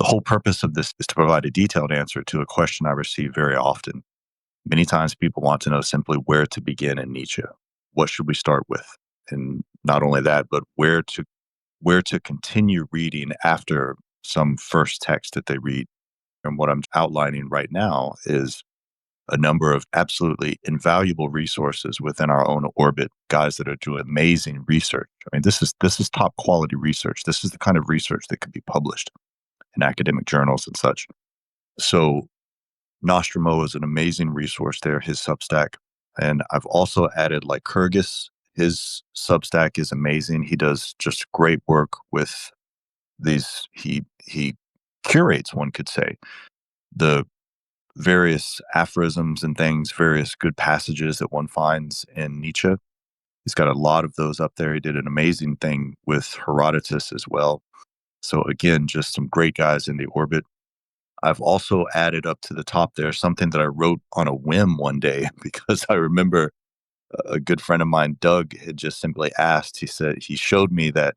The whole purpose of this is to provide a detailed answer to a question I receive very often. Many times people want to know simply where to begin in Nietzsche. What should we start with? And not only that, but where to continue reading after some first text that they read. And what I'm outlining right now is a number of absolutely invaluable resources within our own orbit, guys that are doing amazing research. I mean, this is top quality research. This is the kind of research that could be published in academic journals and such. So Nostromo is an amazing resource there, his Substack. And I've also added like Kyrgyz. His Substack is amazing. He does just great work with these. He curates, one could say, the various aphorisms and things, various good passages that one finds in Nietzsche. He's got a lot of those up there. He did an amazing thing with Herodotus as well. So again, just some great guys in the orbit. I've also added up to the top there something that I wrote on a whim one day because I remember a good friend of mine, Doug, had just simply asked. He said he showed me that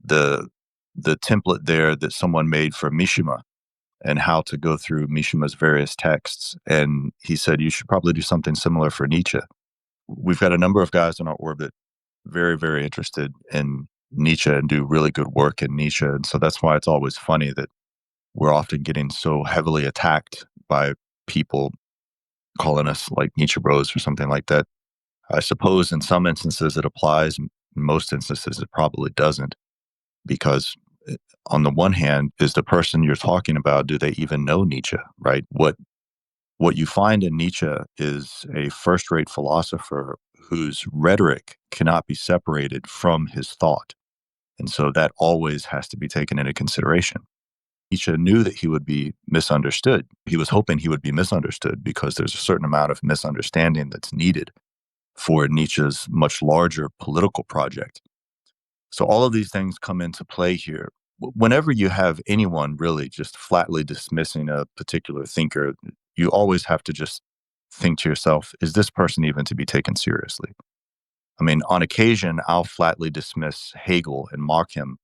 the the template there that someone made for Mishima and how to go through Mishima's various texts. And he said, you should probably do something similar for Nietzsche. We've got a number of guys in our orbit very, very interested in Nietzsche and do really good work in Nietzsche. And so that's why it's always funny that we're often getting so heavily attacked by people calling us like Nietzsche bros or something like that. I suppose in some instances it applies. In most instances it probably doesn't, because on the one hand, is the person you're talking about, do they even know Nietzsche, right? What you find in Nietzsche is a first-rate philosopher whose rhetoric cannot be separated from his thought. And so that always has to be taken into consideration. Nietzsche knew that he would be misunderstood. He was hoping he would be misunderstood because there's a certain amount of misunderstanding that's needed for Nietzsche's much larger political project. So all of these things come into play here. Whenever you have anyone really just flatly dismissing a particular thinker, you always have to just think to yourself, is this person even to be taken seriously? I mean, on occasion, I'll flatly dismiss Hegel and mock him,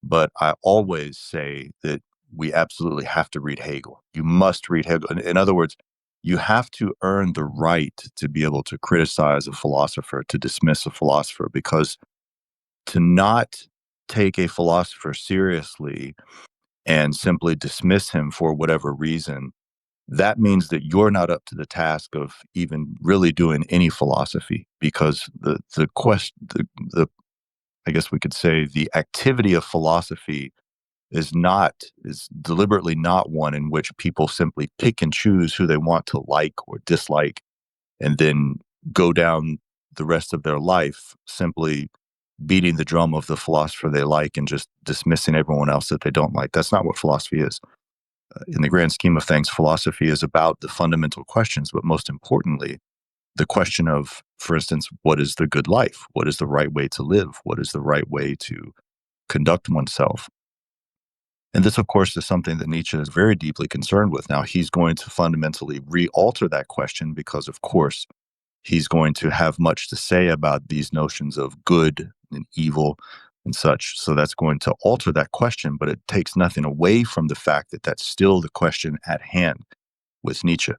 but I always say that we absolutely have to read Hegel. You must read Hegel. In other words, you have to earn the right to be able to criticize a philosopher, to dismiss a philosopher, because to not take a philosopher seriously and simply dismiss him for whatever reason, that means that you're not up to the task of even really doing any philosophy, because the question, the I guess we could say the activity of philosophy is deliberately not one in which people simply pick and choose who they want to like or dislike and then go down the rest of their life simply beating the drum of the philosopher they like and just dismissing everyone else that they don't like. That's not what philosophy is. In the grand scheme of things, philosophy is about the fundamental questions, but most importantly, the question of, for instance, what is the good life? What is the right way to live? What is the right way to conduct oneself? And this, of course, is something that Nietzsche is very deeply concerned with. Now, he's going to fundamentally re-alter that question because, of course, he's going to have much to say about these notions of good and evil and such. So that's going to alter that question, but it takes nothing away from the fact that that's still the question at hand with Nietzsche.